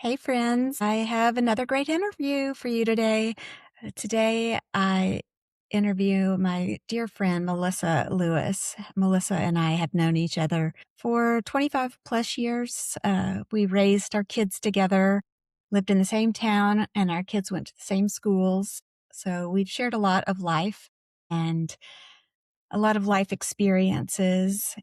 Hey, friends. I have another great interview for you today. Today, I interview my dear friend, Melissa Lewis. Melissa and I have known each other for 25 plus years. We raised our kids together, lived in the same town, and our kids went to the same schools. So we've shared a lot of life and a lot of life experiences,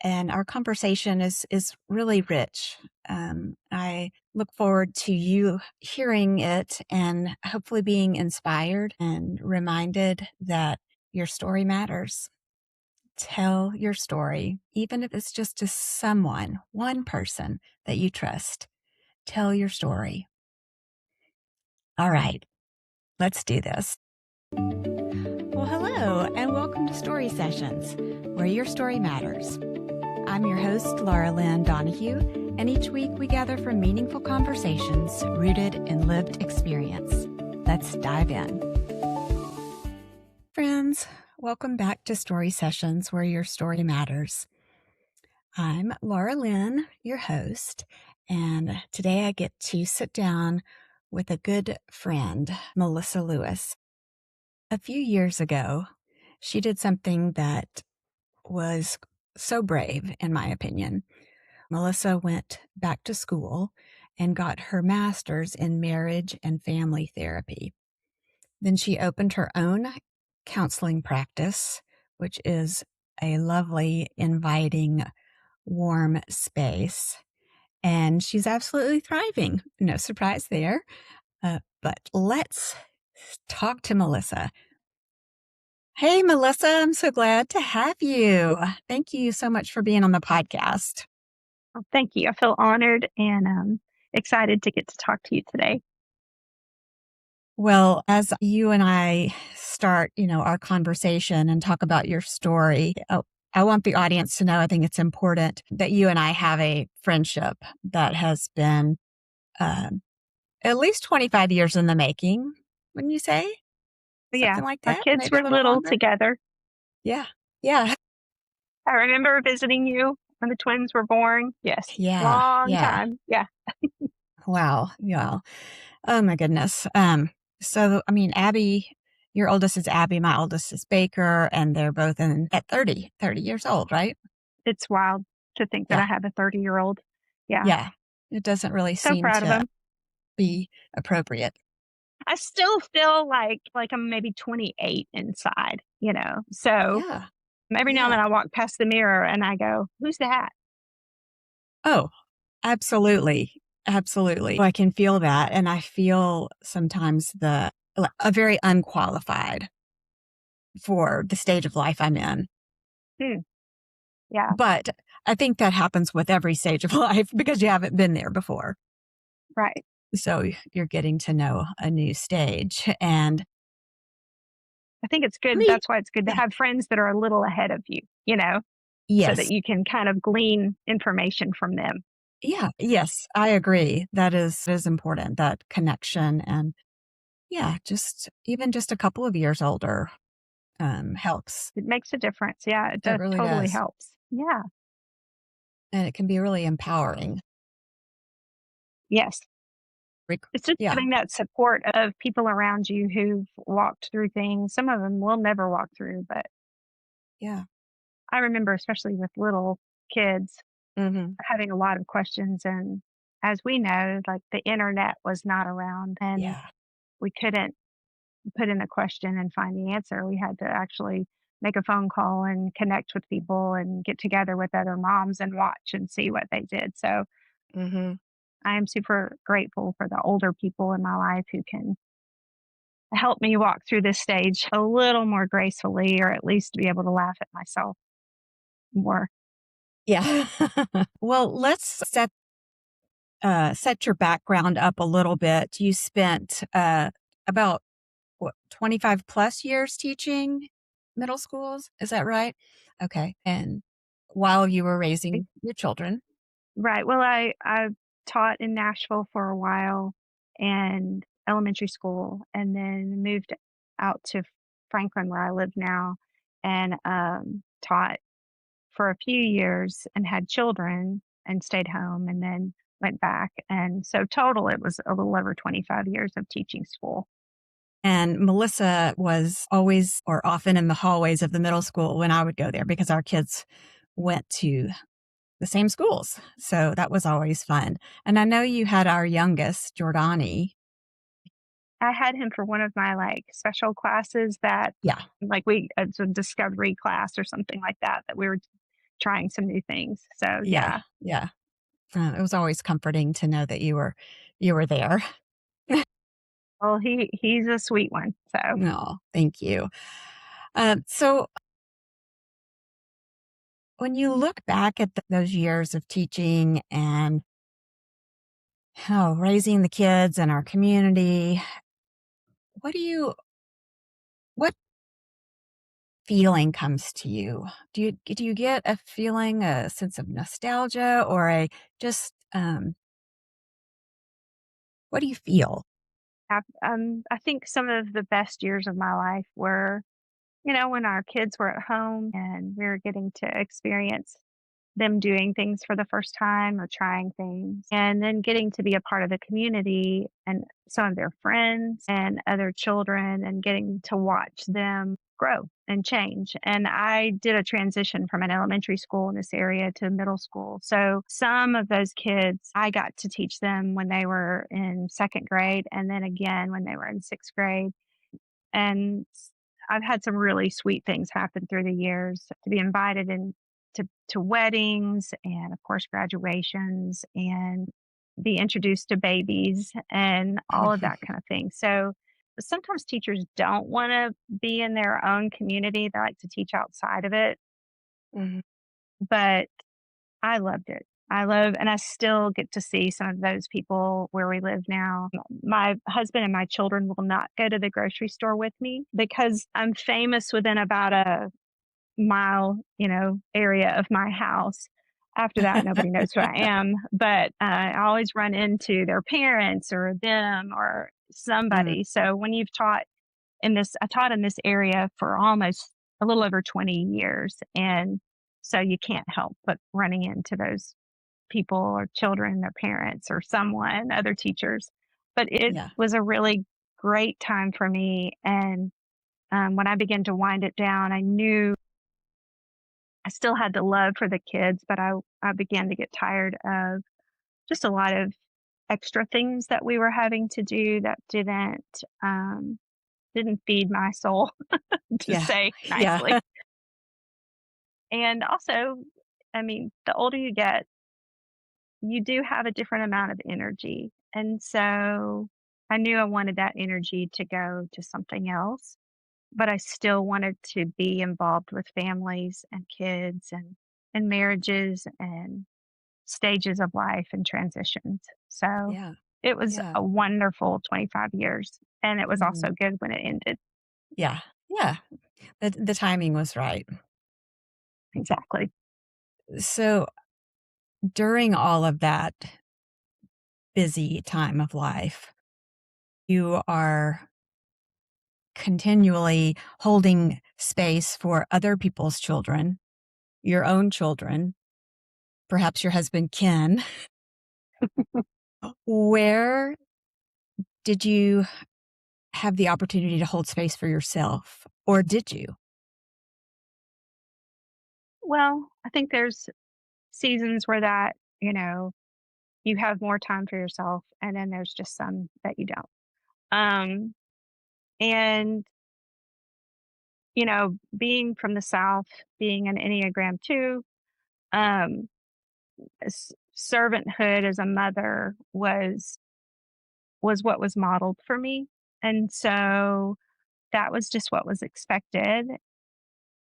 and our conversation is really rich. I look forward to you hearing it and hopefully being inspired and reminded that your story matters. Tell your story, even if it's just to someone, one person that you trust. Tell your story. All right, let's do this. Well, hello, and welcome to Story Sessions, where your story matters. I'm your host, Laura Lyn Donahue, and each week we gather for meaningful conversations rooted in lived experience. Let's dive in. Friends, welcome back to Story Sessions, where your story matters. I'm Laura Lyn, your host, and today I get to sit down with a good friend, Melissa Lewis. A few years ago, she did something that was so brave, in my opinion. Melissa went back to school and got her master's in marriage and family therapy. Then she opened her own counseling practice, which is a lovely, inviting, warm space. And she's absolutely thriving. No surprise there. But let's talk to Melissa. Hey, Melissa, I'm so glad to have you. Thank you so much for being on the podcast. Well, thank you. I feel honored and excited to get to talk to you today. Well, as you and I start, our conversation and talk about your story, I want the audience to know, I think it's important that you and I have a friendship that has been at least 25 years in the making, wouldn't you say? But yeah, Something like our that? kids Maybe a were little little longer? together. Yeah. Yeah. I remember visiting you when the twins were born. Yes, Yeah. long Yeah. time. Yeah. Wow. Yeah. Oh my goodness. Abby, your oldest is Abby, my oldest is Baker, and they're both at 30 years old, right? It's wild to think that Yeah. I have a 30-year-old. Yeah. Yeah. It doesn't really So seem proud of to them. be appropriate. I still feel like I'm maybe 28 inside. So Yeah. every now and Yeah. then I walk past the mirror and I go, who's that? Oh, absolutely. Absolutely. I can feel that. And I feel sometimes a very unqualified for the stage of life I'm in. Hmm. Yeah. But I think that happens with every stage of life because you haven't been there before. Right. So you're getting to know a new stage. And I think it's good. me, That's why it's good to yeah, have friends that are a little ahead of you, so that yes. you can kind of glean information from them. Yeah, yes, I agree. That is important, that connection. And yeah, just a couple of years older helps. It makes a difference. Yeah, it It does, really totally does. helps. Yeah. And it can be really empowering. Yes. Rec- It's just Yeah, having that support of people around you who've walked through things. Some of them will never walk through, but yeah. I remember, especially with little kids, Hmm. having a lot of questions. And as we know, like the internet was not around and Yeah. we couldn't put in a question and find the answer. We had to actually make a phone call and connect with people and get together with other moms and watch and see what they did. So Hmm. I am super grateful for the older people in my life who can help me walk through this stage a little more gracefully, or at least be able to laugh at myself more. Yeah. Well, let's set your background up a little bit. You spent about what, 25 plus years teaching middle schools? Is that right? Okay. And while you were raising your children. Right. Well, I taught in Nashville for a while and elementary school, and then moved out to Franklin, where I live now, and taught for a few years and had children and stayed home, and then went back. And so total, it was a little over 25 years of teaching school. And Melissa was always or often in the hallways of the middle school when I would go there because our kids went to the same schools. So that was always fun. And I know you had our youngest, Jordani. I had him for one of my like special classes that Yeah, like it's a discovery class or something like that, that we were trying some new things. So yeah, yeah. yeah. It was always comforting to know that you were there. Well, he's a sweet one. So No, thank you. So when you look back at those years of teaching and raising the kids in our community, what do you what feeling comes to you? Do you get a feeling, a sense of nostalgia, or a just what do you feel? I think some of the best years of my life were, when our kids were at home and we were getting to experience them doing things for the first time or trying things, and then getting to be a part of the community and some of their friends and other children, and getting to watch them grow and change. And I did a transition from an elementary school in this area to middle school. So some of those kids, I got to teach them when they were in second grade, and then again when they were in sixth grade. And I've had some really sweet things happen through the years, to be invited in to weddings and of course graduations, and be introduced to babies and all of that kind of thing. So sometimes teachers don't want to be in their own community. They like to teach outside of it, Mhm. but I loved it. I love, and I still get to see some of those people where we live now. My husband and my children will not go to the grocery store with me because I'm famous within about a mile, area of my house. After that, nobody knows who I am, but I always run into their parents or them or Mm, somebody. So when I taught in this area for almost a little over 20 years. And so you can't help but running into those people or children, their parents or someone, other teachers. But it yeah, was a really great time for me. And when I began to wind it down, I knew I still had the love for the kids, but I began to get tired of just a lot of extra things that we were having to do that didn't feed my soul, to yeah, say yeah, nicely. And also, I mean, the older you get, you do have a different amount of energy. And so I knew I wanted that energy to go to something else, but I still wanted to be involved with families and kids and marriages and stages of life and transitions. So yeah, it was yeah, a wonderful 25 years. And it was mhm, also good when it ended. yeah, yeah. The timing was right. Exactly. So during all of that busy time of life, you are continually holding space for other people's children, your own children, perhaps your husband Ken. Where did you have the opportunity to hold space for yourself, or did you? Well, I think there's seasons where you have more time for yourself, and then there's just some that you don't. Um, and, being from the South, being an Enneagram 2, um, servanthood as a mother was what was modeled for me. And so that was just what was expected.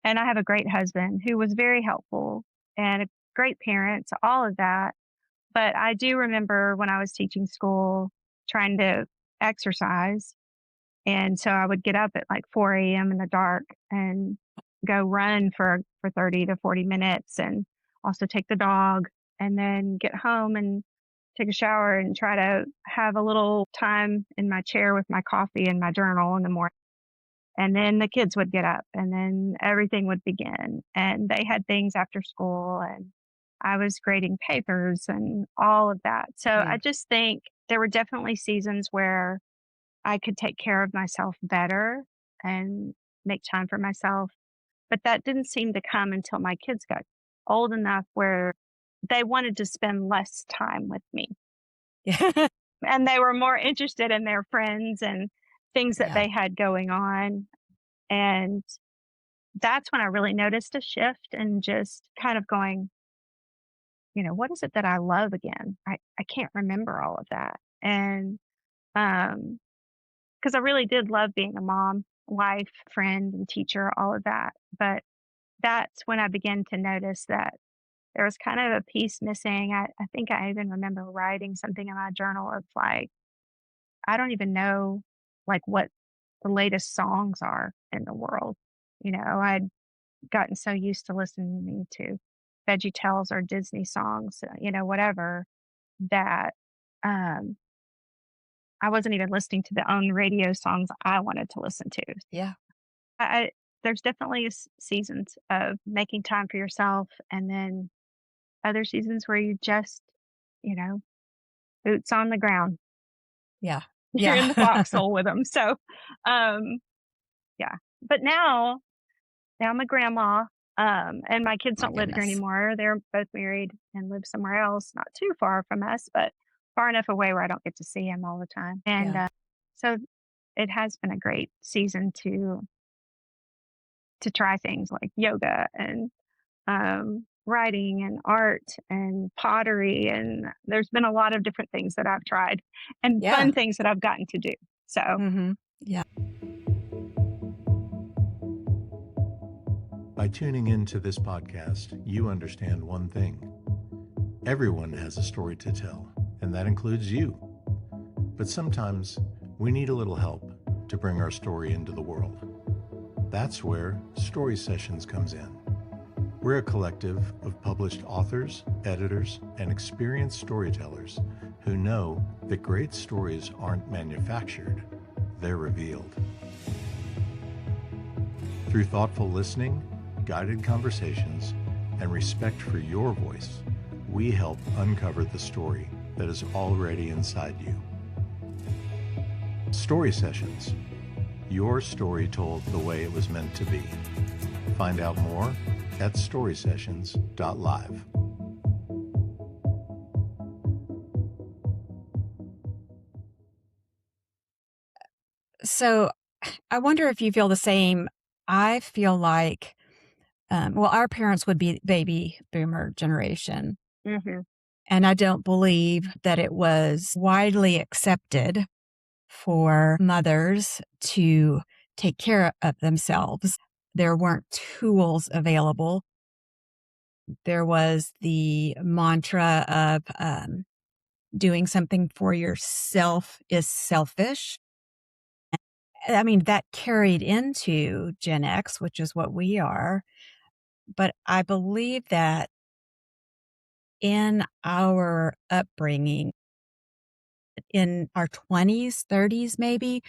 And I have a great husband who was very helpful and a great parent, so all of that. But I do remember when I was teaching school trying to exercise. And so I would get up at like 4 a.m. in the dark and go run for 30 to 40 minutes, and also take the dog, and then get home and take a shower and try to have a little time in my chair with my coffee and my journal in the morning. And then the kids would get up and then everything would begin. And they had things after school, and I was grading papers and all of that. So I Yeah. just think there were definitely seasons where I could take care of myself better and make time for myself. But that didn't seem to come until my kids got old enough where they wanted to spend less time with me. Yeah. And they were more interested in their friends and things that Yeah. they had going on. And that's when I really noticed a shift and just kind of going, what is it that I love again? I can't remember all of that. And because I really did love being a mom, wife, friend, and teacher, all of that. But that's when I began to notice that there was kind of a piece missing. I think I even remember writing something in my journal of like, I don't even know like what the latest songs are in the world. I'd gotten so used to listening to Veggie Tales or Disney songs, whatever, that um, I wasn't even listening to the own radio songs I wanted to listen to. Yeah. I there's definitely seasons of making time for yourself, and then other seasons where you just, you know, boots on the ground. Yeah. You're in the Yeah. foxhole with them. So, um, yeah. But now I'm a grandma, and my kids My don't live here goodness. anymore. They're both married and live somewhere else, not too far from us, but far enough away where I don't get to see them all the time. And Yeah. so it has been a great season to try things like yoga and writing and art and pottery. And there's been a lot of different things that I've tried and Yeah. fun things that I've gotten to do. So Yeah. By tuning into this podcast, you understand one thing. Everyone has a story to tell, and that includes you. But sometimes we need a little help to bring our story into the world. That's where Story Sessions comes in. We're a collective of published authors, editors, and experienced storytellers who know that great stories aren't manufactured, they're revealed. Through thoughtful listening, guided conversations, and respect for your voice, we help uncover the story that is already inside you. Story Sessions. Your story told the way it was meant to be. Find out more at storysessions.live. So I wonder if you feel the same. I feel like, well, our parents would be baby boomer generation. mhm, And I don't believe that it was widely accepted for mothers to take care of themselves. There weren't tools available. There was the mantra of doing something for yourself is selfish. I mean, that carried into Gen X, which is what we are. But I believe that in our upbringing, in our 20s, 30s, maybe,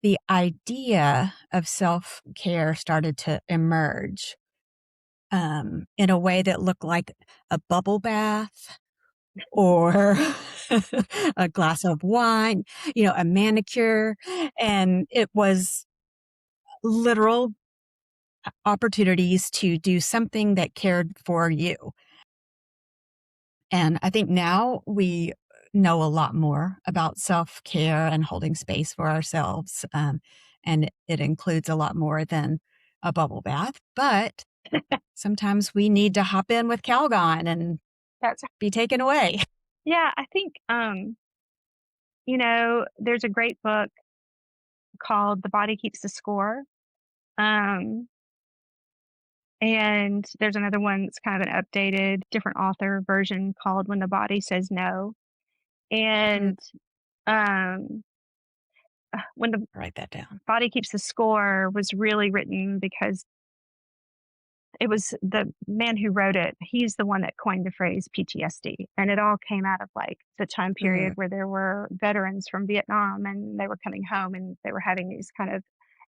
the idea of self care started to emerge in a way that looked like a bubble bath or a glass of wine, a manicure. And it was literal opportunities to do something that cared for you. And I think now we know a lot more about self care and holding space for ourselves. And it includes a lot more than a bubble bath. But sometimes we need to hop in with Calgon and that's be taken away. yeah. I think there's a great book called "The Body Keeps the Score," um, and there's another one that's kind of an updated, different author version called "When the Body Says No." Mm, And um, when the write that down. body keeps the score was really written because it was the man who wrote it. He's the one that coined the phrase PTSD. And it all came out of like the time period Mm, where there were veterans from Vietnam and they were coming home and they were having these kind of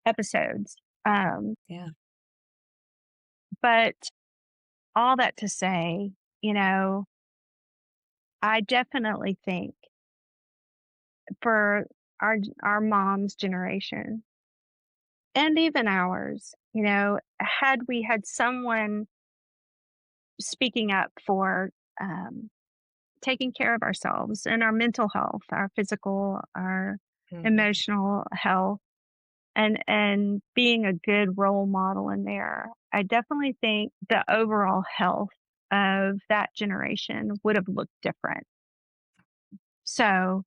episodes. Um, yeah. but all that to say, you know, I definitely think for our mom's generation and even ours, had we had someone speaking up for um, taking care of ourselves and our mental health, our physical, our Mhm. emotional health, and being a good role model in there, I definitely think the overall health of that generation would have looked different. So,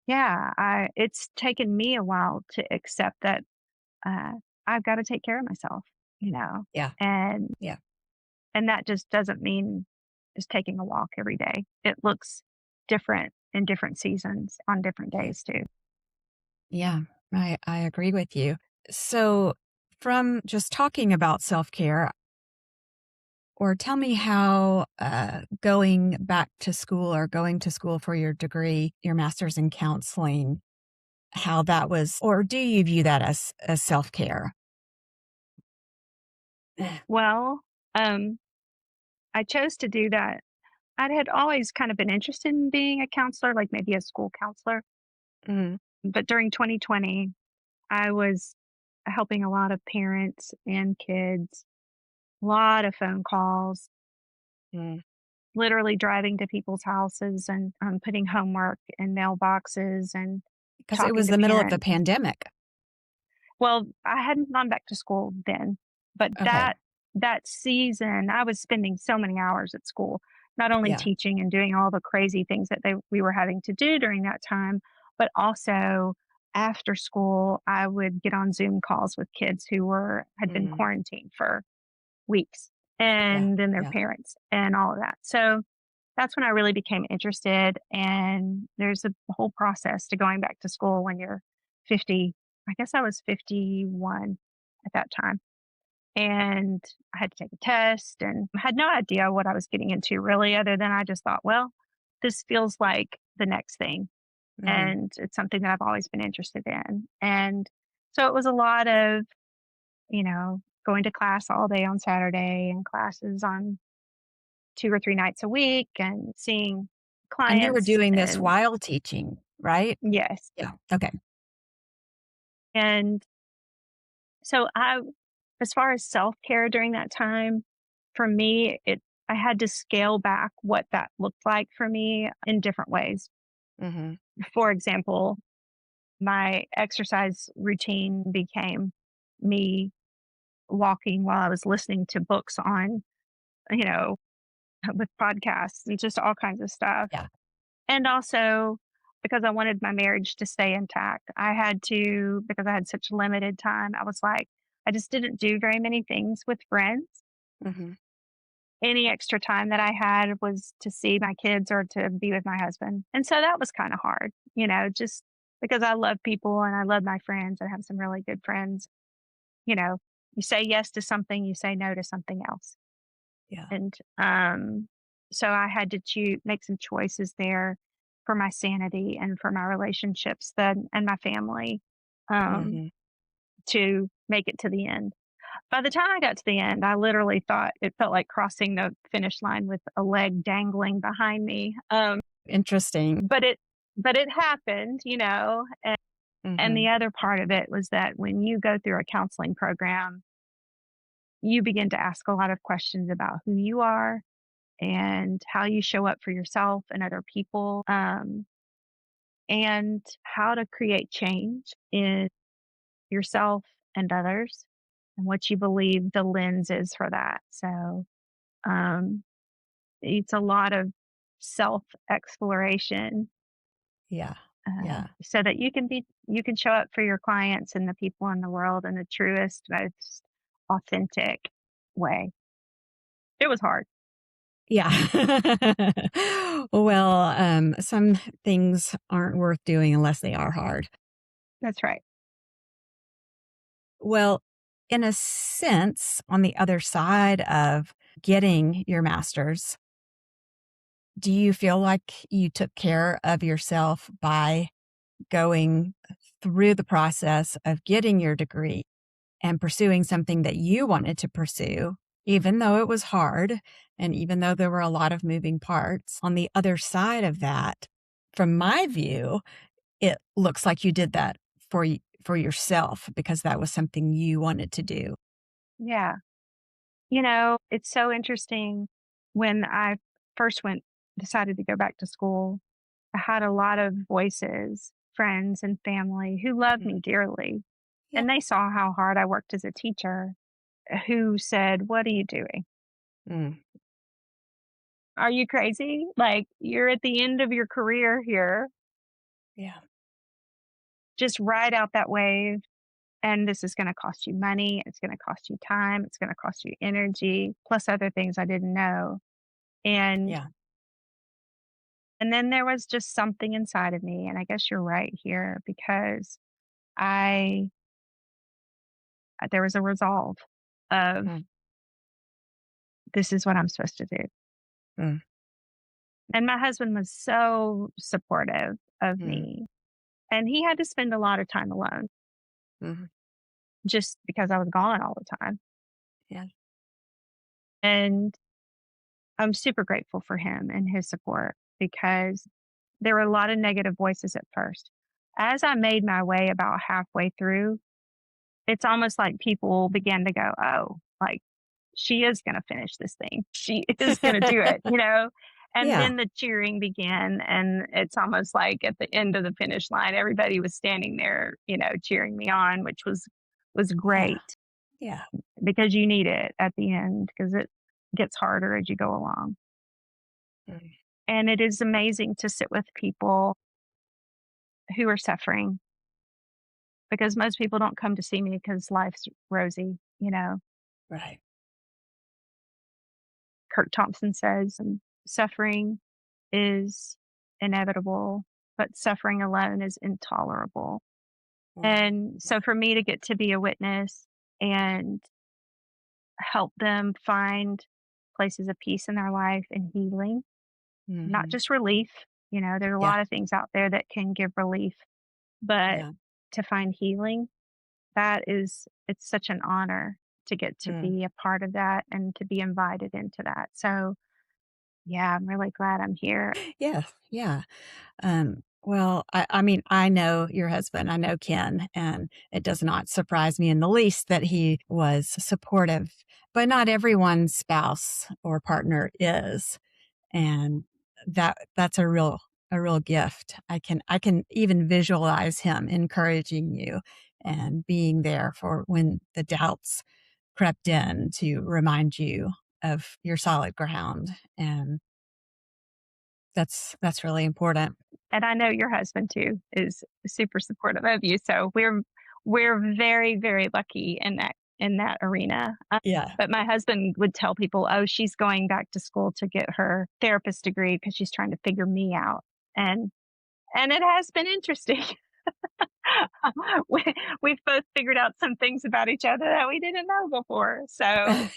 yeah, it's taken me a while to accept that uh, I've got to take care of myself, you know, Yeah, and yeah, and that just doesn't mean just taking a walk every day. It looks different in different seasons on different yeah, days too. yeah. I agree with you. So, from just talking about self-care, or tell me how, going back to school or going to school for your degree, your master's in counseling, how that was, or do you view that as self-care? Well, um, I chose to do that. I had always kind of been interested in being a counselor, like maybe a school counselor. Mhm, But during 2020, I was helping a lot of parents and kids, a lot of phone calls, mm. literally driving to people's houses and putting homework in mailboxes and 'Cause it talking was to the middle of the parents. pandemic. Well, I hadn't gone back to school then, but Okay, that season, I was spending so many hours at school, not only yeah, teaching and doing all the crazy things that we were having to do during that time, but also after school, I would get on Zoom calls with kids who had been mhm, quarantined for weeks, yeah, and then their yeah, parents and all of that. So that's when I really became interested. And there's a whole process to going back to school when you're 50. I guess I was 51 at that time. And I had to take a test and had no idea what I was getting into really, other than I just thought, well, this feels like the next thing. mhm. And it's something that I've always been interested in. And so it was a lot of, going to class all day on Saturday and classes on 2 or 3 nights a week and seeing And you were clients doing this and while teaching, right? yes. Yeah, okay. And so as far as self-care during that time, for me, I had to scale back what that looked like for me in different ways. Mhm. For example, my exercise routine became me walking while I was listening to books on, you know, with podcasts and just all kinds of stuff. Yeah. And also because I wanted my marriage to stay intact, I had to, because I had such limited time, I was like, I just didn't do very many things with friends. Mhm. Any extra time that I had was to see my kids or to be with my husband. And so that was kind of hard, just because I love people and I love my friends. I have some really good friends. You know, you say yes to something, you say no to something else. Yeah. And so I had to make some choices there for my sanity and for my relationships and my family um, Mhm. to make it to the end. By the time I got to the end, I literally thought it felt like crossing the finish line with a leg dangling behind me. Interesting. But it happened, and the Mhm. other part of it was that when you go through a counseling program, you begin to ask a lot of questions about who you are and how you show up for yourself and other people, and how to create change in yourself and others, and what you believe the lens is for that. So um, it's a lot of self exploration, Yeah. Yeah. so that you can show up for your clients and the people in the world in the truest, most authentic way. It was hard. Yeah. Well, some things aren't worth doing unless they are hard. That's right. Well, in a sense, on the other side of getting your master's, do you feel like you took care of yourself by going through the process of getting your degree and pursuing something that you wanted to pursue, even though it was hard? And even though there were a lot of moving parts, on the other side of that, from my view, it looks like you did that for yourself because that was something you wanted to do. Yeah. It's so interesting. When I first decided to go back to school, I had a lot of voices, friends and family who loved Mm. me dearly. Yeah. And they saw how hard I worked as a teacher, who said, "What are you doing? Mm. Are you crazy? Like, you're at the end of your career here. Yeah. Just ride out that wave. And this is going to cost you money. It's going to cost you time. It's going to cost you energy, plus other things I didn't know." And Yeah. and then there was just something inside of me, and I guess you're right here, because I there was a resolve of, Mm. this is what I'm supposed to do. Mm. And my husband was so supportive of Mm. me, and he had to spend a lot of time alone Mhm. just because I was gone all the time. Yeah. And I'm super grateful for him and his support, because there were a lot of negative voices at first. As I made my way about halfway through, it's almost like people began to go, "Oh, like, she is going to finish this thing. She is going to do it." And Yeah. then the cheering began. And it's almost like at the end of the finish line, everybody was standing there, cheering me on, which was Yeah. great, Yeah. because you need it at the end, because it gets harder as you go along. Mm. And it is amazing to sit with people who are suffering, because most people don't come to see me because life's rosy. Right. Kirk Thompson says, suffering is inevitable, but suffering alone is intolerable. Right. And Yeah. so for me to get to be a witness and help them find places of peace in their life and healing, not Mhm. just relief. There are a Yeah. lot of things out there that can give relief, but Yeah. to find healing, it's such an honor to get to Mm. be a part of that and to be invited into that. So yeah, I'm really glad I'm here. Yeah. Yeah. Well, I mean, I know your husband, I know Ken, and it does not surprise me in the least that he was supportive, but not everyone's spouse or partner is. And that's a real gift. I can even visualize him encouraging you and being there for when the doubts crept in to remind you of your solid ground. And that's really important. And I know your husband too is super supportive of you. So we're very, very lucky in that arena. Yeah. But my husband would tell people, "Oh, she's going back to school to get her therapist degree because she's trying to figure me out." And and it has been interesting. we, we've both figured out some things about each other that we didn't know before. So,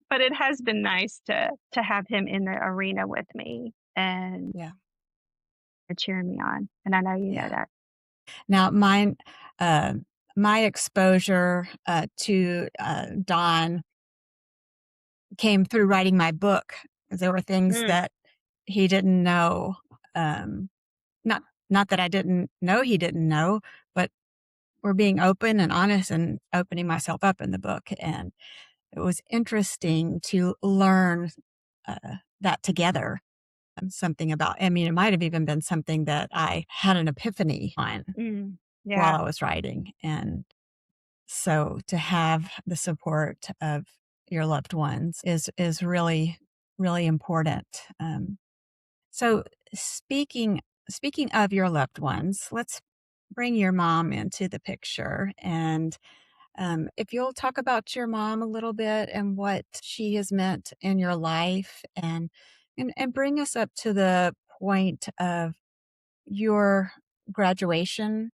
but it has been nice to have him in the arena with me and Yeah. cheering me on. And I know you know Yeah. that. Now, uh, my exposure to Don came through writing my book. There were things Mm, that he didn't know. Um, not not that I didn't know he didn't know, but we're being open and honest and opening myself up in the book. And it was interesting to learn that together. Something about, I mean, it might have even been something that I had an epiphany on while yeah. I was writing. And so to have the support of your loved ones is really, really important. So speaking speaking of your loved ones, let's bring your mom into the picture. And if you'll talk about your mom a little bit and what she has meant in your life, and bring us up to the point of your graduation,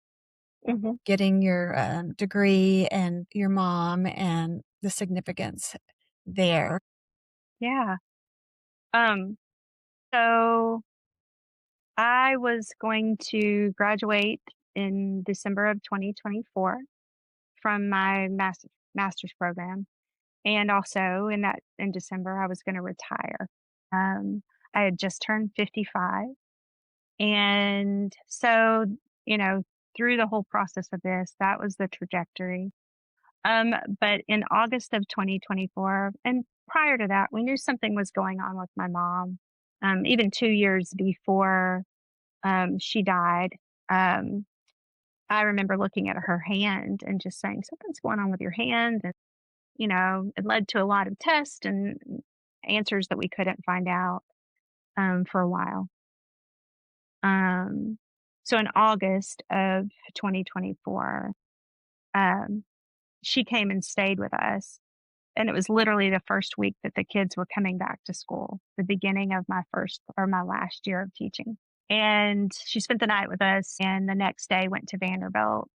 Hmm. getting your degree, and your mom and the significance there. Yeah. Um, so I was going to graduate in December of 2024 from my master's program. And also in December, I was going to retire. Um, I had just turned 55. And so, you know, through the whole process of this, that was the trajectory. But in August of 2024, and prior to that, we knew something was going on with my mom. Even 2 years before she died, um, I remember looking at her hand and just saying, "Something's going on with your hand." And, it led to a lot of tests and answers that we couldn't find out for a while. Um, so in August of 2024, um, she came and stayed with us. And it was literally the first week that the kids were coming back to school, the beginning of my first or my last year of teaching. And she spent the night with us and the next day went to Vanderbilt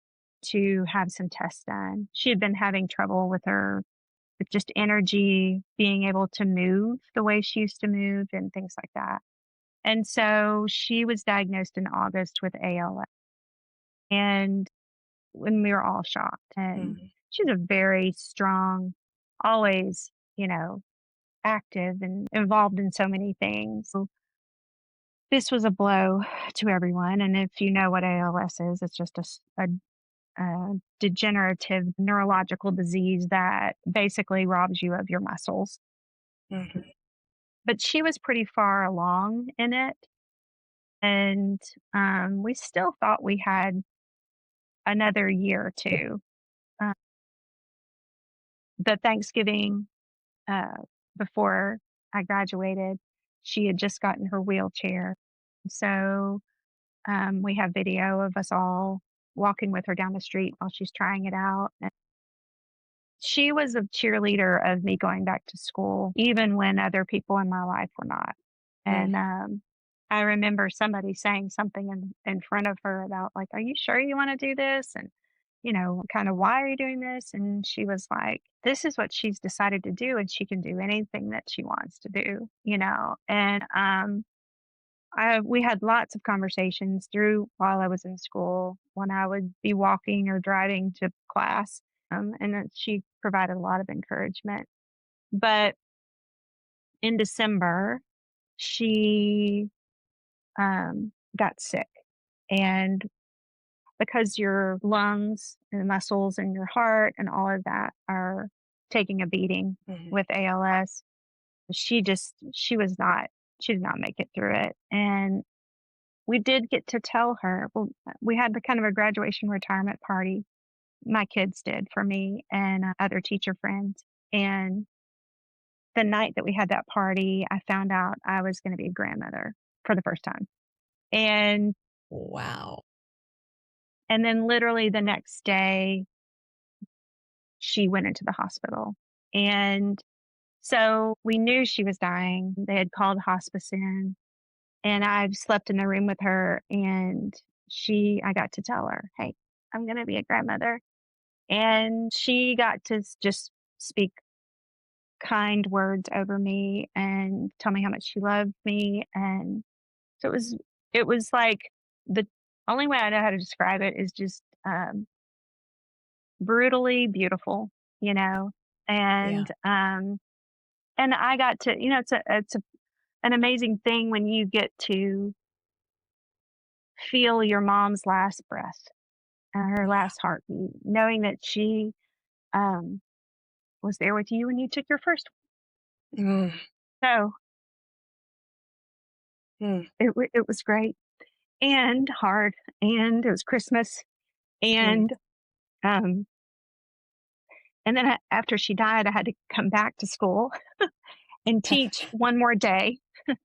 to have some tests done. She had been having trouble with just energy, being able to move the way she used to move and things like that. And so she was diagnosed in August with ALS. And when we were all shocked, and Mhm. she's a very strong, always, active and involved in so many things. So this was a blow to everyone. And if you know what ALS is, it's just a degenerative neurological disease that basically robs you of your muscles. Mhm. But she was pretty far along in it. And we still thought we had another year or two. Uh, the Thanksgiving uh, before I graduated, she had just gotten her wheelchair. So we have video of us all walking with her down the street while she's trying it out. And she was a cheerleader of me going back to school, even when other people in my life were not. Mm. And I remember somebody saying something in front of her about, like, "Are you sure you want to do this?" And, kind of, "Why are you doing this?" And she was like, "This is what she's decided to do, and she can do anything that she wants to do." And we had lots of conversations through while I was in school when I would be walking or driving to class. And then she provided a lot of encouragement. But in December, she got sick. And because your lungs and muscles and your heart and all of that are taking a beating Mhm. with ALS, she did not make it through it. And we did get to tell her, well, we had the kind of a graduation retirement party. My kids did for me and other teacher friends. And the night that we had that party, I found out I was going to be a grandmother for the first time. And Wow. and then literally the next day, she went into the hospital. And so we knew she was dying. They had called hospice in, and I slept in the room with her. And I got to tell her, "Hey, I'm going to be a grandmother." And she got to just speak kind words over me and tell me how much she loved me. And so it was like the only way I know how to describe it is just brutally beautiful, you know. Yeah. And I got to, an amazing thing when you get to feel your mom's last breath and her Yeah. last heartbeat, knowing that she um, was there with you when you took your first. Mm. So Mm. it was great and hard, and it was Christmas, Mm. and um, then after she died, I had to come back to school and teach one more day,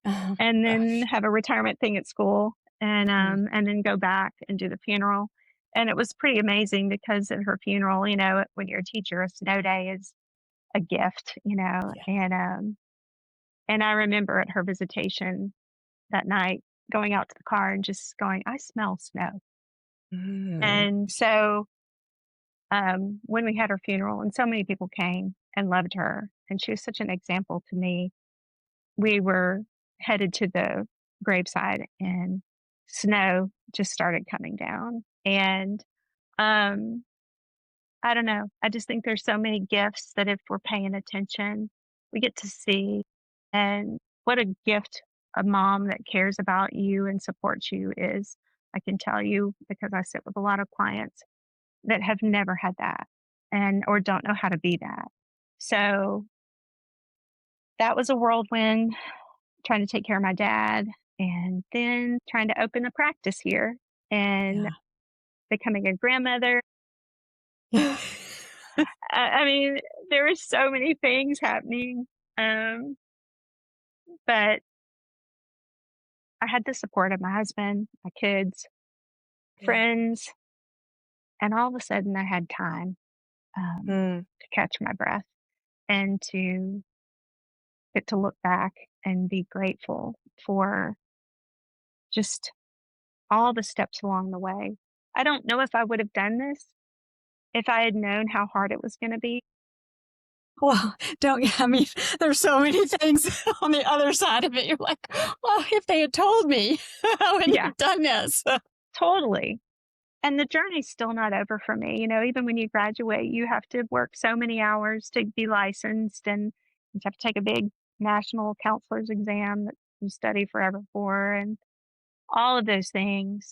Oh and then gosh. have a retirement thing at school, Mm. and then go back and do the funeral. And it was pretty amazing because at her funeral, when you're a teacher, a snow day is a gift, Yeah. and I remember at her visitation that night going out to the car and just going, "I smell snow." Mm. And so when we had her funeral, and so many people came and loved her, and she was such an example to me. We were headed to the graveside, and snow just started coming down. And um, I don't know. I just think there's so many gifts that if we're paying attention, we get to see. And what a gift a mom that cares about you and supports you is. I can tell you because I sit with a lot of clients that have never had that and or don't know how to be that. So that was a whirlwind trying to take care of my dad and then trying to open a practice here and Yeah. becoming a grandmother. I mean, there were so many things happening. Um, but I had the support of my husband, my kids, Yeah. friends, and all of a sudden I had time Mm. to catch my breath and to get to look back and be grateful for just all the steps along the way. I don't know if I would have done this if I had known how hard it was going to be. Well, don't I mean, there's so many things on the other side of it. You're like, "Well, if they had told me, I wouldn't Yeah, have done this." totally. And the journey's still not over for me. You know, even when you graduate, you have to work so many hours to be licensed and you have to take a big national counselor's exam that you study forever for and all of those things.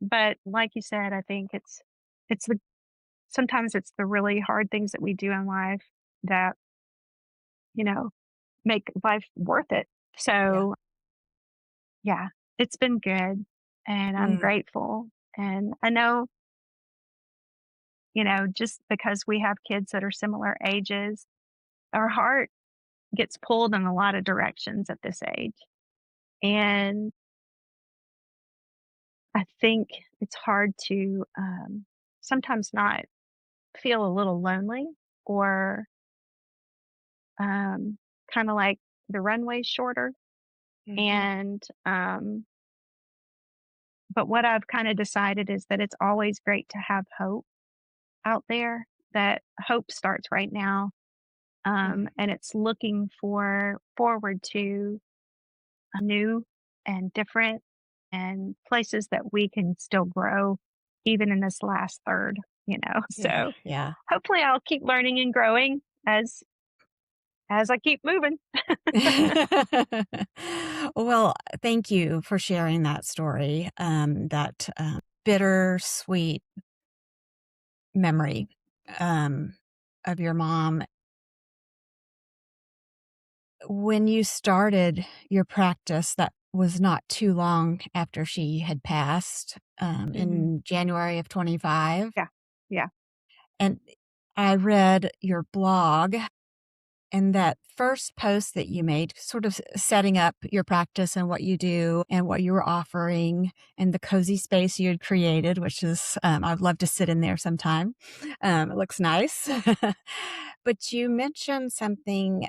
But like you said, I think it's the sometimes it's the really hard things that we do in life that, you know, make life worth it. Yeah. So yeah, it's been good and I'm Mm. grateful. And I know, you know, just because we have kids that are similar ages, our heart gets pulled in a lot of directions at this age. And I think it's hard to sometimes not feel a little lonely or kind of like the runway's shorter. Mhm. And, but what I've kind of decided is that it's always great to have hope out there, that hope starts right now. Mm. And it's looking for forward to a new and different and places that we can still grow even in this last third, you know. Yeah, So yeah. hopefully I'll keep learning and growing as I keep moving. Well, thank you for sharing that story, that, bittersweet memory, um, of your mom. When you started your practice, that was not too long after she had passed, Hmm. in January of '25, Yeah. Yeah. and I read your blog, and that first post that you made, sort of setting up your practice and what you do and what you were offering and the cozy space you had created, which is, I'd love to sit in there sometime. It looks nice. But you mentioned something,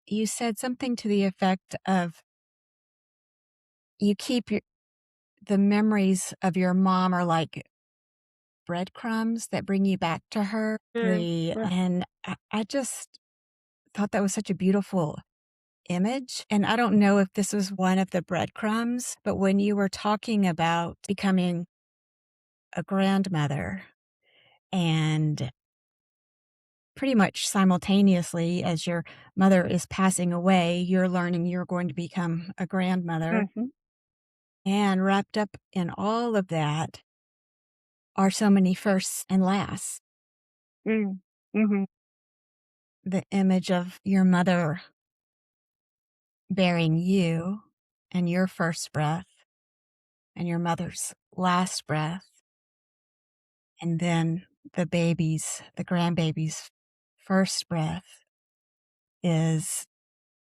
you said something to the effect of you keep the memories of your mom are like breadcrumbs that bring you back to her. Mm, The mm, and I just thought that was such a beautiful image. And I don't know if this was one of the breadcrumbs, but when you were talking about becoming a grandmother and pretty much simultaneously as your mother is passing away, you're learning you're going to become a grandmother. mhm, And wrapped up in all of that are so many firsts and lasts. mm, mhm, The image of your mother bearing you and your first breath and your mother's last breath, and then the grandbaby's first breath is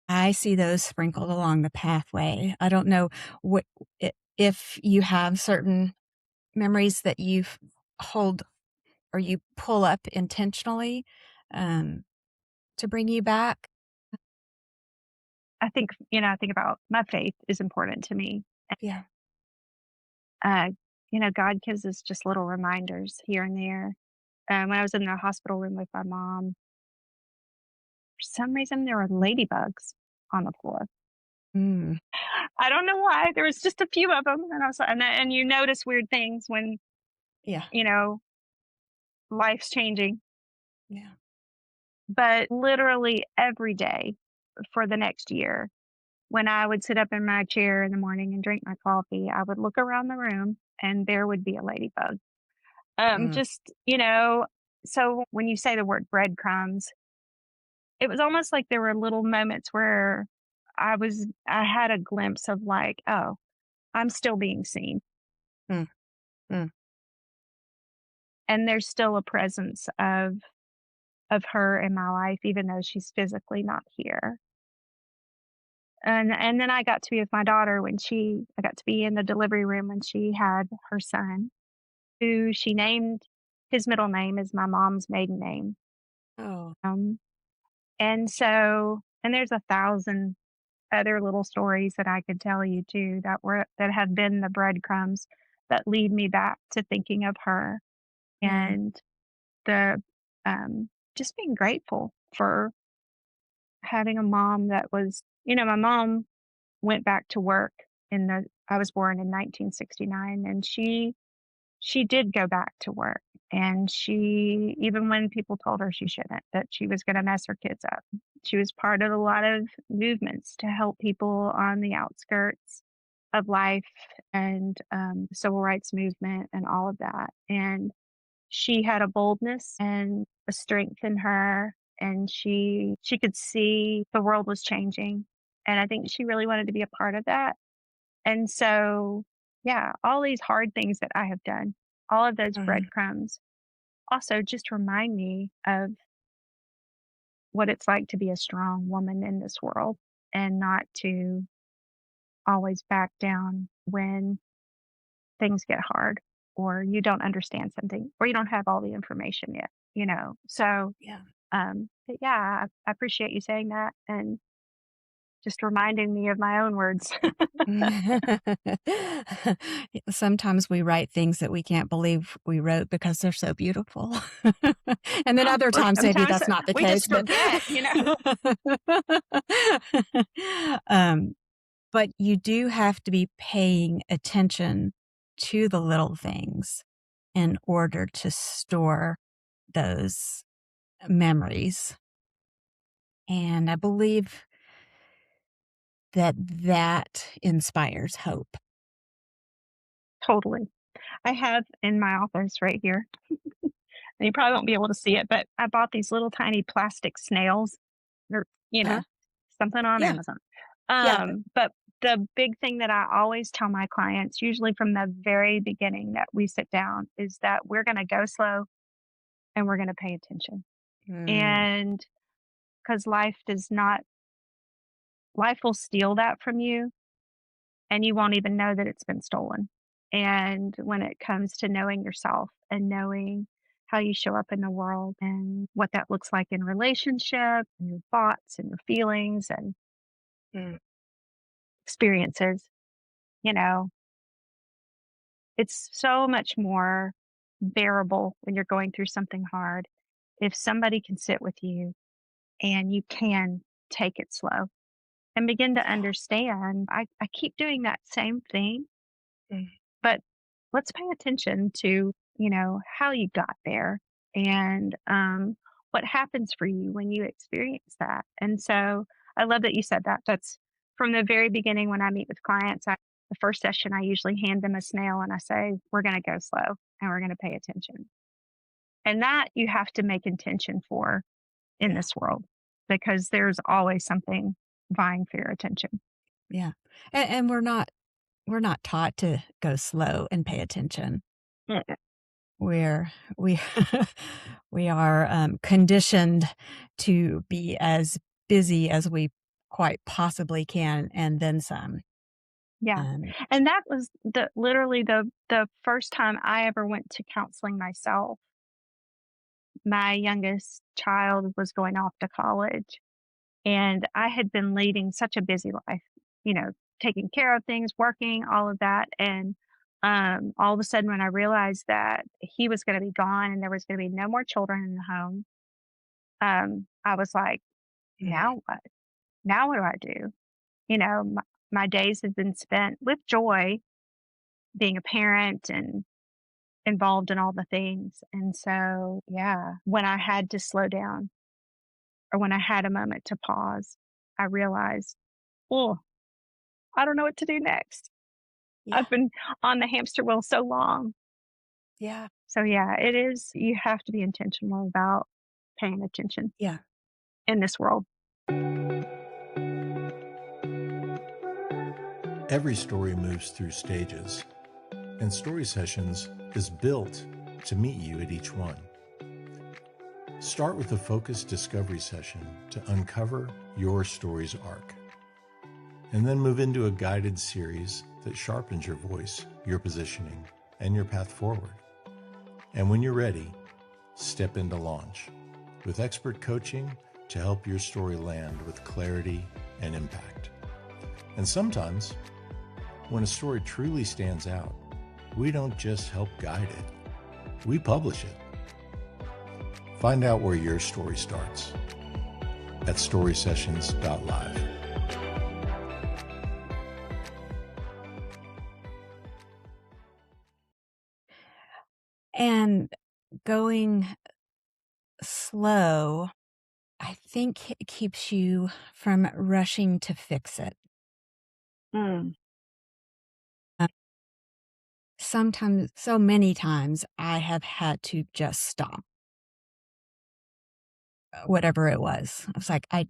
I see those sprinkled along the pathway. I don't know what if you have certain memories that you hold or you pull up intentionally, um, to bring you back. I think, you know, I think about my faith is important to me. Yeah. Uh, you know, God gives us just little reminders here and there. When I was in the hospital room with my mom, for some reason there were ladybugs on the floor. Mm. I don't know why. There was just a few of them, and I was and you notice weird things when Yeah. you know, life's changing. Yeah. But literally every day for the next year, when I would sit up in my chair in the morning and drink my coffee, I would look around the room and there would be a ladybug. Mm, Just, you know, so when you say the word breadcrumbs, it was almost like there were little moments where I had a glimpse of like, oh, I'm still being seen. mm, mm, And there's still a presence of her in my life, even though she's physically not here. And then I got to be with my daughter when I got to be in the delivery room when she had her son, who she named his middle name is my mom's maiden name. oh, Um, and there's 1,000 other little stories that I could tell you too that have been the breadcrumbs that lead me back to thinking of her mm, and the just being grateful for having a mom that was, my mom went back to work I was born in 1969, and she did go back to work, and she, even when people told her she shouldn't, that she was going to mess her kids up, she was part of a lot of movements to help people on the outskirts of life, and the civil rights movement and all of that. And she had a boldness and a strength in her, and she could see the world was changing, and I think she really wanted to be a part of that. And so, yeah, all these hard things that I have done, all of those mhm, breadcrumbs also just remind me of what it's like to be a strong woman in this world and not to always back down when things get hard or you don't understand something or you don't have all the information yet. So, yeah. but yeah, I appreciate you saying that and just reminding me of my own words. Sometimes we write things that we can't believe we wrote because they're so beautiful. And then other Or times, maybe sometimes that's not the we case, just but forget. um, but you do have to be paying attention to the little things in order to store those memories. And I believe that that inspires hope. Totally. I have in my office right here, and you probably won't be able to see it, but I bought these little tiny plastic snails. They're, Huh? something on Yeah. Amazon. Yeah. But the big thing that I always tell my clients, usually from the very beginning that we sit down, is that we're going to go slow and we're going to pay attention. Mm, And because life will steal that from you and you won't even know that it's been stolen. And when it comes to knowing yourself and knowing how you show up in the world and what that looks like in relationship and your thoughts and your feelings and mm, experiences, you know, it's so much more bearable when you're going through something hard if somebody can sit with you and you can take it slow and begin to yeah. understand. I keep doing that same thing. Mm, But let's pay attention to, how you got there and what happens for you when you experience that. And so I love that you said that. That's from the very beginning when I meet with clients. The first session, I usually hand them a snail and I say, we're going to go slow and we're going to pay attention. And that you have to make intention for in yeah. this world because there's always something vying for your attention. Yeah. And we're not taught to go slow and pay attention. Mm. Where we we are conditioned to be as busy as we quite possibly can, and then some. Yeah. Um, And that was literally the first time I ever went to counseling myself. My youngest child was going off to college, and I had been leading such a busy life, you know, taking care of things, working, all of that. And all of a sudden, when I realized that he was going to be gone and there was going to be no more children in the home, I was like, mm, now what? Now what do I do? My days have been spent with joy being a parent and involved in all the things. And so, yeah, when I had to slow down or when I had a moment to pause, I realized, oh, I don't know what to do next. Yeah. I've been on the hamster wheel so long. Yeah. So, yeah, it is, you have to be intentional about paying attention Yeah. in this world. Every story moves through stages, and Story Sessions is built to meet you at each one. Start with a focused discovery session to uncover your story's arc, and then move into a guided series that sharpens your voice, your positioning, and your path forward. And when you're ready, step into launch with expert coaching to help your story land with clarity and impact. And sometimes, when a story truly stands out, we don't just help guide it, we publish it. Find out where your story starts at storysessions.live. And going slow, I think it keeps you from rushing to fix it. Mm. Uh, Sometimes, so many times, I have had to just stop, whatever it was. I was like, I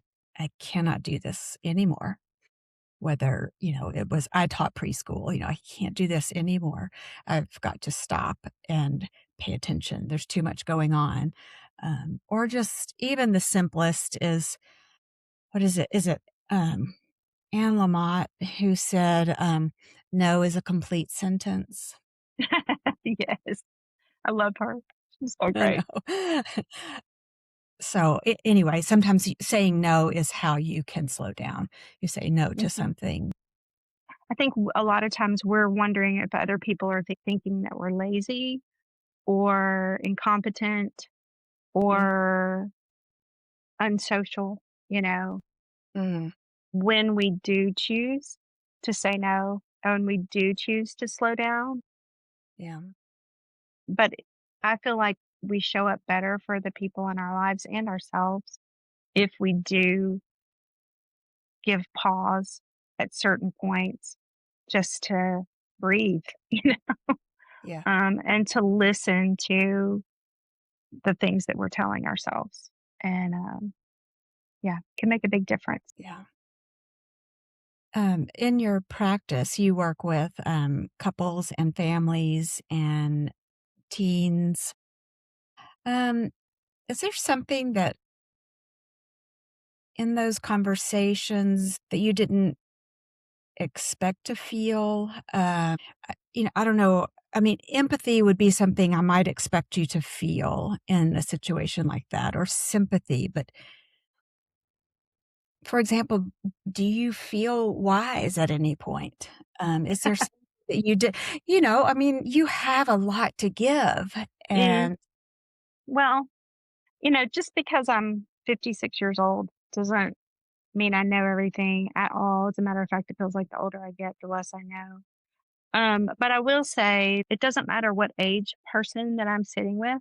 cannot do this anymore. Whether, it was, I taught preschool, I can't do this anymore. I've got to stop and pay attention. There's too much going on. Or just even the simplest is, what is it? Is it, Anne Lamott who said, no is a complete sentence? Yes, I love her. She's so I great. know. So anyway, sometimes saying no is how you can slow down. You say no to Mhm. something. I think a lot of times we're wondering if other people are thinking that we're lazy or incompetent Mm, or unsocial, you know, mm, when we do choose to say no and we do choose to slow down. yeah, But I feel like we show up better for the people in our lives and ourselves if we do give pause at certain points just to breathe, yeah, and to listen to the things that we're telling ourselves. And yeah, can make a big difference. yeah. In your practice, you work with couples and families and teens. Um, is there something that in those conversations that you didn't expect to feel? I don't know. I mean, empathy would be something I might expect you to feel in a situation like that, or sympathy. But for example, do you feel wise at any point? Is there something that you did? I mean, you have a lot to give, Mm, and well, just because I'm 56 years old doesn't mean I know everything at all. As a matter of fact, it feels like the older I get, the less I know. But I will say it doesn't matter what age person that I'm sitting with.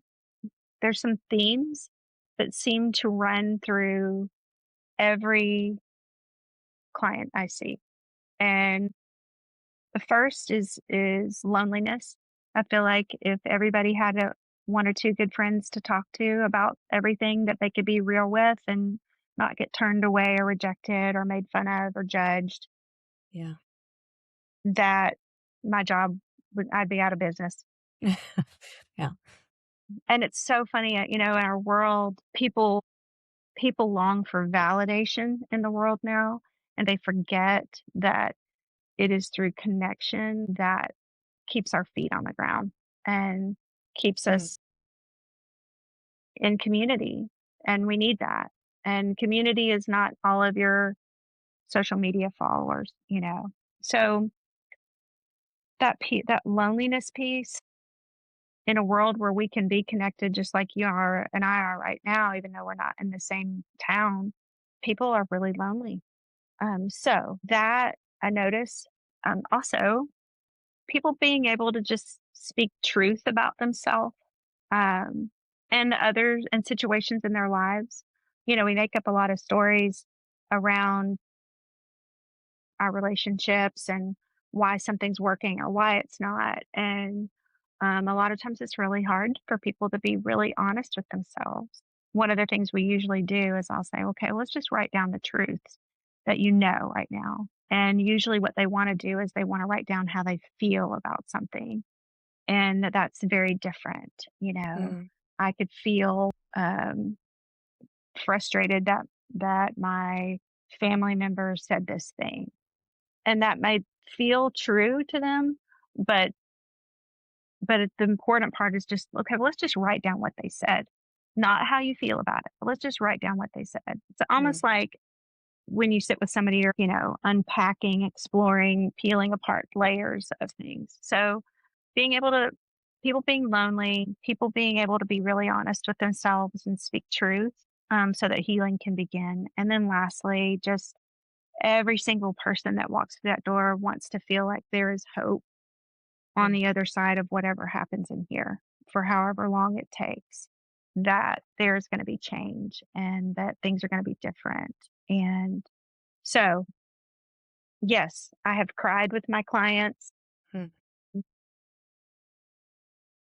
There's some themes that seem to run through every client I see. And the first is loneliness. I feel like if everybody had one or two good friends to talk to about everything that they could be real with and not get turned away or rejected or made fun of or judged, yeah, that my job I'd be out of business. yeah, And it's so funny, in our world, people long for validation in the world now, and they forget that it is through connection that keeps our feet on the ground and keeps mm, us in community, and we need that. And community is not all of your social media followers. So that loneliness piece in a world where we can be connected just like you are and I are right now, even though we're not in the same town, people are really lonely. So that I notice. Also, people being able to just speak truth about themselves, um, and others and situations in their lives. We make up a lot of stories around our relationships and why something's working or why it's not. And a lot of times it's really hard for people to be really honest with themselves. One of the things we usually do is I'll say, okay, let's just write down the truths that you know right now. And usually what they want to do is they want to write down how they feel about something. And that's very different. Mm, I could feel frustrated that my family member said this thing, and that may feel true to them, but the important part is just, okay, well, let's just write down what they said, not how you feel about it, but let's just write down what they said. It's mm, almost like when you sit with somebody, you're, unpacking, exploring, peeling apart layers of things. So being able to people being lonely, people being able to be really honest with themselves and speak truth, so that healing can begin. And then lastly, just every single person that walks through that door wants to feel like there is hope on mm, the other side of whatever happens in here for however long it takes, that there's going to be change and that things are going to be different. And so, yes, I have cried with my clients. mm.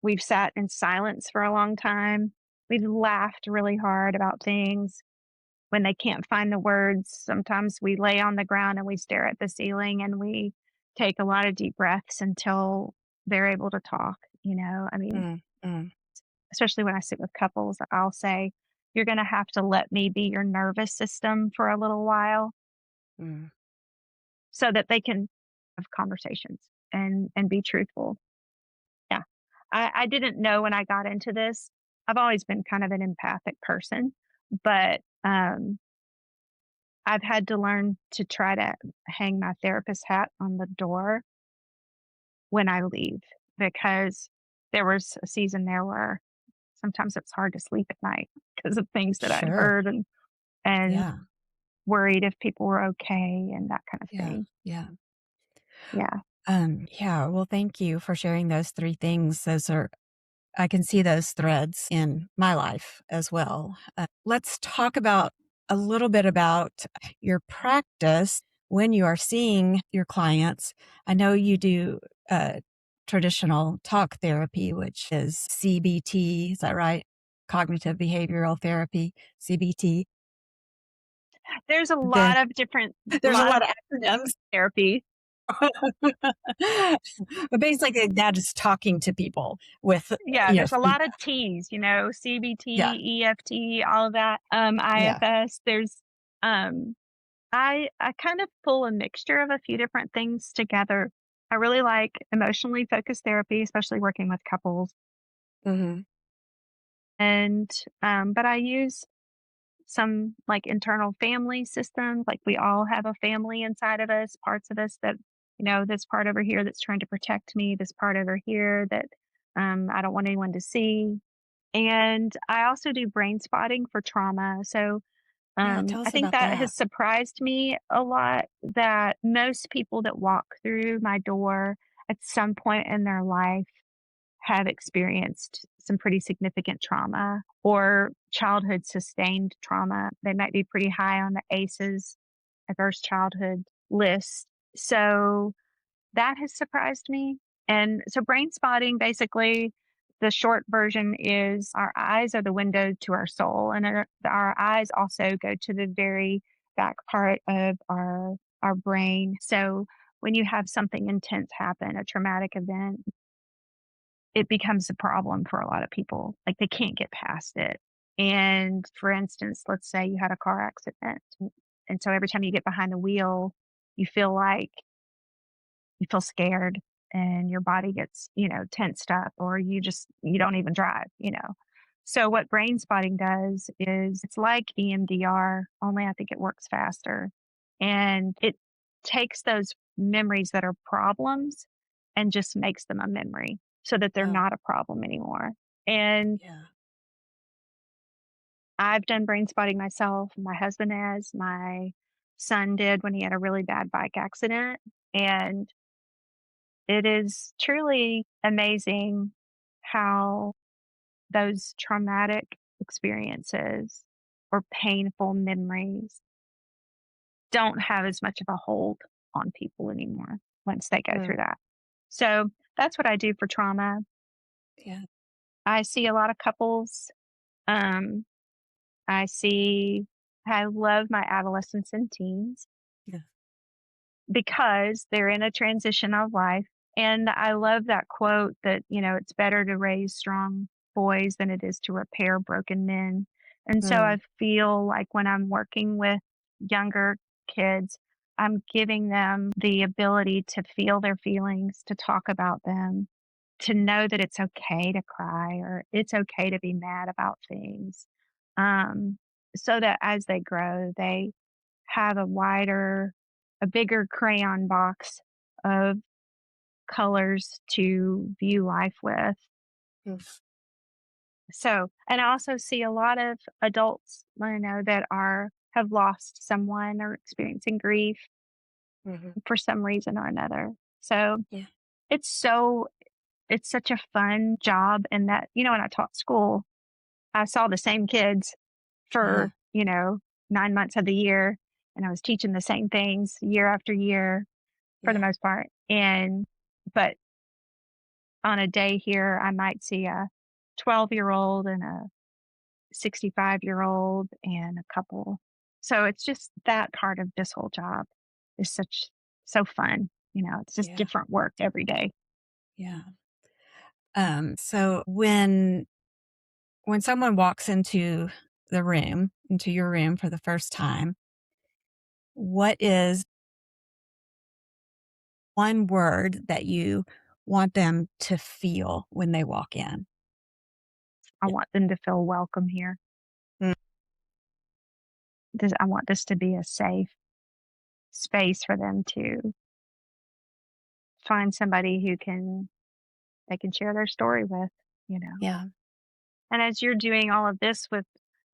We've sat in silence for a long time. We've laughed really hard about things. When they can't find the words, sometimes we lay on the ground and we stare at the ceiling and we take a lot of deep breaths until they're able to talk. I mean, Mm, mm, especially when I sit with couples, I'll say, you're going to have to let me be your nervous system for a little while mm. so that they can have conversations and be truthful. Yeah. I didn't know when I got into this. I've always been kind of an empathic person, but I've had to learn to try to hang my therapist hat on the door when I leave, because there was a season there where sometimes it's hard to sleep at night because of things that I'd Sure. heard and Yeah. worried if people were okay and that kind of Yeah. thing. Yeah. Yeah. Yeah. Well, thank you for sharing those three things. I can see those threads in my life as well. Let's talk about a little bit about your practice when you are seeing your clients. I know you do traditional talk therapy, which is CBT. Is that right? Cognitive behavioral therapy, CBT. There's a The, lot of different there's a lot lot of of acronyms. therapy. But basically, that is talking to people with, Yeah, there's a lot of feedback. T's, CBT, Yeah. EFT, all of that. Yeah. IFS, there's um I kind of pull a mixture of a few different things together. I really like emotionally focused therapy, especially working with couples. Hmm. And but I use some like internal family systems. Like we all have a family inside of us, parts of us that, this part over here that's trying to protect me, this part over here that I don't want anyone to see. And I also do brain spotting for trauma. So Yeah. Tell I us think about that that. has surprised me a lot that most people that walk through my door at some point in their life have experienced some pretty significant trauma or childhood sustained trauma. They might be pretty high on the ACEs, adverse childhood list. So that has surprised me. And so brain spotting, basically, the short version is our eyes are the window to our soul, and our eyes also go to the very back part of our brain. So when you have something intense happen, a traumatic event, it becomes a problem for a lot of people. Like they can't get past it. And for instance, let's say you had a car accident, and so every time you get behind the wheel, you feel like you feel scared and your body gets, tensed up, or you don't even drive. So what brain spotting does is it's like EMDR, only I think it works faster. And it takes those memories that are problems and just makes them a memory so that they're Oh, not a problem anymore. And yeah. I've done brain spotting myself. My husband has, my son did when he had a really bad bike accident. And it is truly amazing how those traumatic experiences or painful memories don't have as much of a hold on people anymore once they go Mm, through that. So that's what I do for trauma. yeah, I see a lot of couples. Um, I love my adolescents and teens yeah, because they're in a transition of life. And I love that quote that, it's better to raise strong boys than it is to repair broken men. And so I mm, feel like when I'm working with younger kids, I'm giving them the ability to feel their feelings, to talk about them, to know that it's okay to cry or it's okay to be mad about things. Um, so that as they grow, they have a bigger crayon box of colors to view life with. mm, So, and I also see a lot of adults, that have lost someone or experiencing grief mhm, for some reason or another. So yeah, it's so, it's such a fun job. And that, when I taught school, I saw the same kids uh-huh, for, 9 months of the year. And I was teaching the same things year after year for the yeah, most part. But on a day here, I might see a 12-year-old and a 65-year-old and a couple. So it's just that part of this whole job is so fun. It's just yeah, different work every day. yeah. So when someone walks into your room for the first time, what is one word that you want them to feel when they walk in? I Yeah. want them to feel welcome here. Mm, I want this to be a safe space for them to find somebody they can share their story with. yeah, And as you're doing all of this with,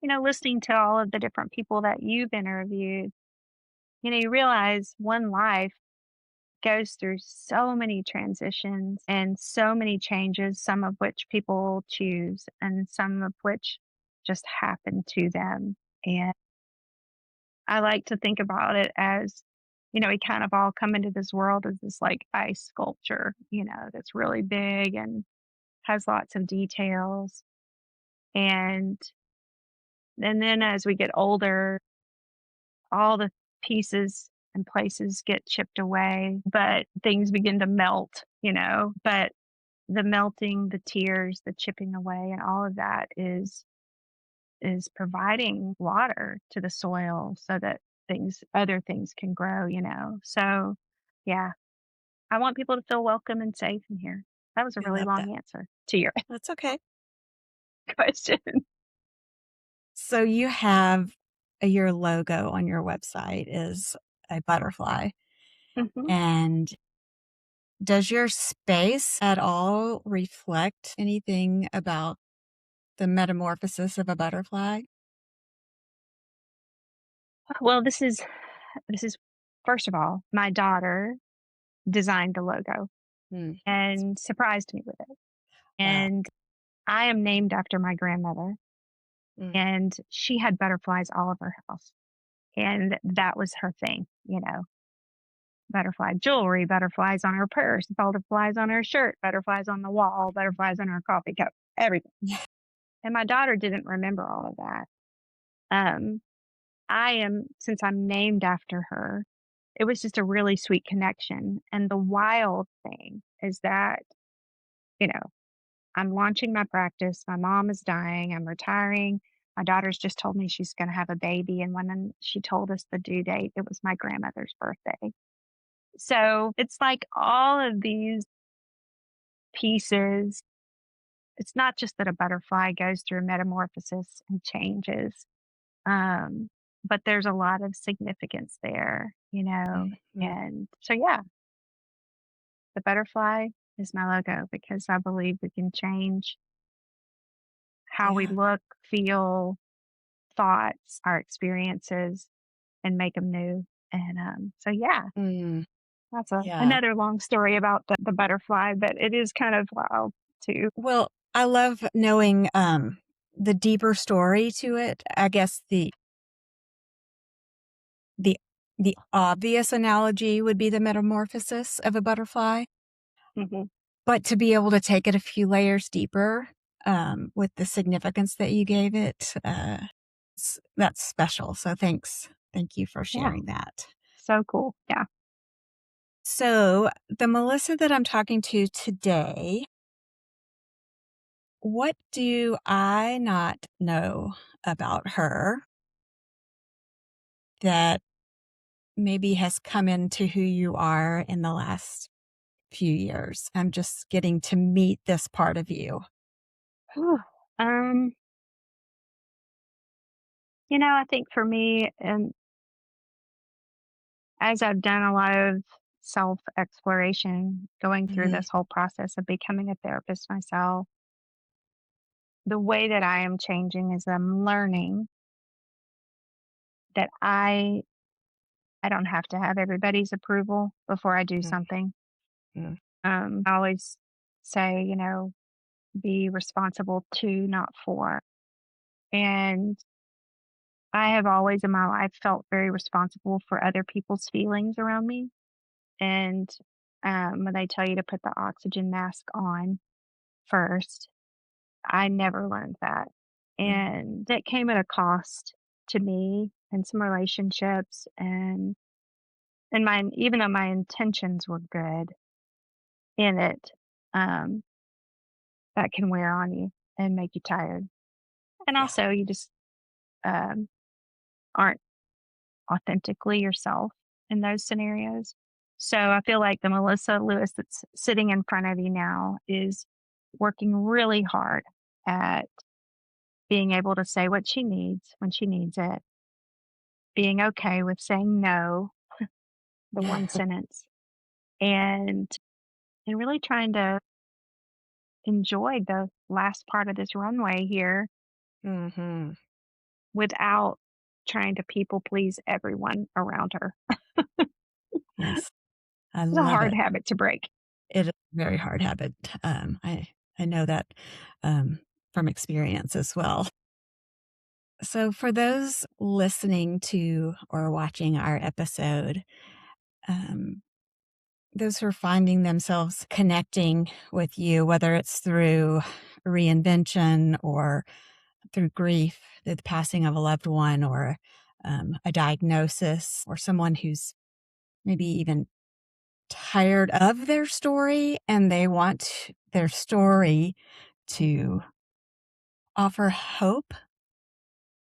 listening to all of the different people that you've interviewed, you realize one life goes through so many transitions and so many changes, some of which people choose and some of which just happen to them. And I like to think about it as, we kind of all come into this world as this like ice sculpture, that's really big and has lots of details. And then as we get older, all the pieces and places get chipped away, but things begin to melt. But the melting, the tears, the chipping away, and all of that is providing water to the soil so that other things can grow. So yeah, I want people to feel welcome and safe in here. That was a I really love that. long answer to your That's okay. question. So you have your logo on your website is a butterfly. Mhm. And does your space at all reflect anything about the metamorphosis of a butterfly? Well, this is first of all, my daughter designed the logo Mm, and surprised me with it. wow. And I am named after my grandmother, Mm, and she had butterflies all over her house. And that was her thing. Butterfly jewelry, butterflies on her purse, butterflies on her shirt, butterflies on the wall, butterflies on her coffee cup, everything. yeah. And my daughter didn't remember all of that. Um, since I'm named after her, it was just a really sweet connection. And the wild thing is that, you know, I'm launching my practice. My mom is dying. I'm retiring. My daughter's just told me she's going to have a baby. And when she told us the due date, it was my grandmother's birthday. So it's like all of these pieces. It's not just that a butterfly goes through metamorphosis and changes, um, but there's a lot of significance there. Mhm. And so, yeah, the butterfly is my logo because I believe we can change how we Yeah. look, feel, thoughts, our experiences, and make them new. And so, yeah, Mm. That's Yeah. another long story about the butterfly, but it is kind of wild too. Well, I love knowing, the deeper story to it. I guess the the obvious analogy would be the metamorphosis of a butterfly, Hmm. but to be able to take it a few layers deeper, with the significance that you gave it, that's special. So thanks. Thank you for Yeah, sharing that. so cool. Yeah. So, the Melissa that I'm talking to today, what do I not know about her that maybe has come into who you are in the last few years? I'm just getting to meet this part of you. Whew. Um, I think for me, and as I've done a lot of self exploration, going through Mhm, this whole process of becoming a therapist myself, the way that I am changing is I'm learning that I don't have to have everybody's approval before I do mm, something. mm, I always say, be responsible to, not for. And I have always in my life felt very responsible for other people's feelings around me. And when they tell you to put the oxygen mask on first, I never learned that. mhm. And that came at a cost to me and some relationships and my even though my intentions were good in it, um, that can wear on you and make you tired. And Yeah, also you just um, aren't authentically yourself in those scenarios. So I feel like the Melissa Lewis that's sitting in front of you now is working really hard at being able to say what she needs when she needs it, being okay with saying no, the one sentence, and really trying to enjoy the last part of this runway here mhm. without trying to people please everyone around her. Yes, I It's a love hard it. habit to break. It is a very hard habit. I know that, um, from experience as well. So for those listening to or watching our episode, um, those who are finding themselves connecting with you, whether it's through reinvention or through grief, the passing of a loved one, or a diagnosis, or someone who's maybe even tired of their story and they want their story to offer hope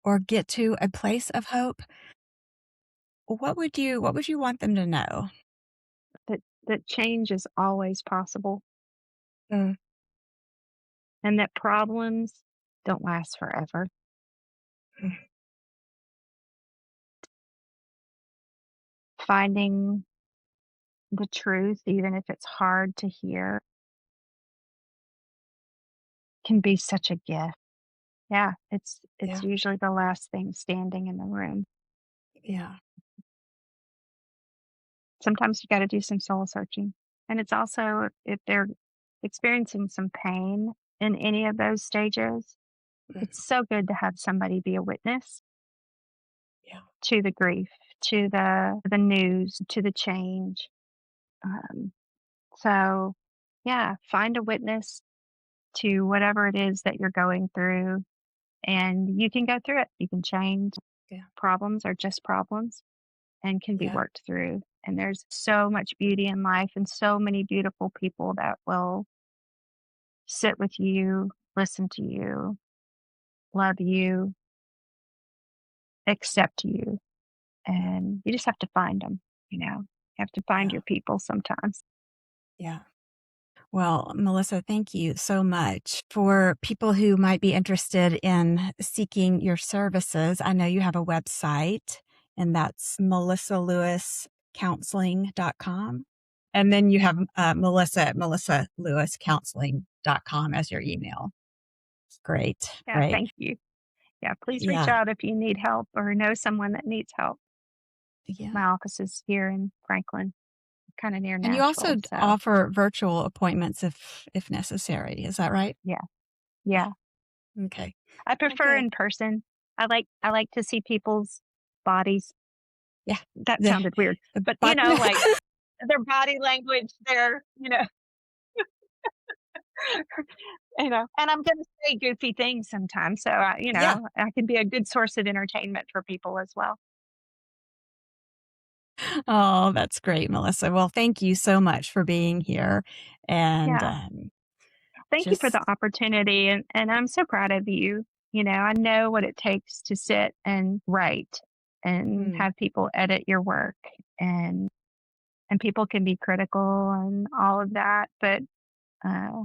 or get to a place of hope, what would you want them to know? That change is always possible Mm, and that problems don't last forever. mm, Finding the truth, even if it's hard to hear, can be such a gift. Yeah, it's yeah, usually the last thing standing in the room. yeah, Sometimes you got to do some soul searching. And it's also if they're experiencing some pain in any of those stages, mm, it's so good to have somebody be a witness yeah, to the grief, to the news, to the change. Um, so, yeah, find a witness to whatever it is that you're going through, and you can go through it. You can change. yeah, Problems are just problems and can be yeah, worked through. And there's so much beauty in life and so many beautiful people that will sit with you, listen to you, love you, accept you. And you just have to find them, you know. You have to find yeah, your people sometimes. yeah. Well, Melissa, thank you so much. For people who might be interested in seeking your services, I know you have a website, and that's melissalewis.counseling.com. And then you have Melissa at melissalewis.counseling.com as your email. Great, Yeah, great. thank you. Yeah, please reach Yeah, out if you need help or know someone that needs help. yeah. My office is here in Franklin. kind of near And you also Nashville. So offer virtual appointments if necessary. Is that right? yeah, Yeah. yeah. Okay. I Well, prefer good. in person. I like to see people's bodies. Yeah. That The sounded weird, but but like their body language, their and I'm going to say goofy things sometimes. So yeah. I can be a good source of entertainment for people as well. Oh, that's great, Melissa. Well, thank you so much for being here. And Yeah. Thank you for just, the opportunity, and I'm so proud of you. I know what it takes to sit and write and mm, have people edit your work, and people can be critical and all of that, but uh,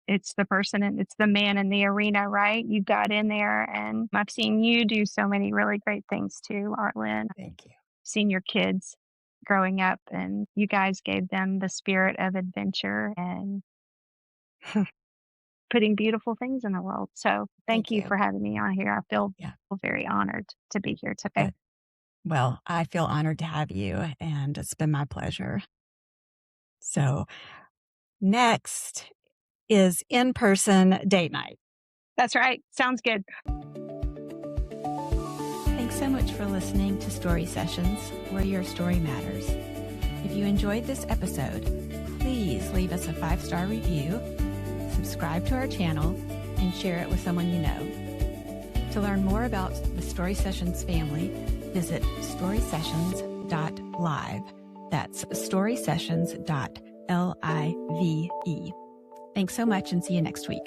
it's the person and it's the man in the arena, right? You got in there, and I've seen you do so many really great things too, Arlen. thank you. Seen your kids growing up, and you guys gave them the spirit of adventure and putting beautiful things in the world. So thank Thank you you. for having me on here. I feel Yeah. very honored to be here today. Good. Well, I feel honored to have you, and it's been my pleasure. So, next is in person date night. That's right. Sounds good. Thanks so much for listening to Story Sessions, where your story matters. If you enjoyed this episode, please leave us a 5-star review, subscribe to our channel, and share it with someone you know. To learn more about the Story Sessions family, visit storysessions.live. That's storysessions.live. Thanks so much and see you next week.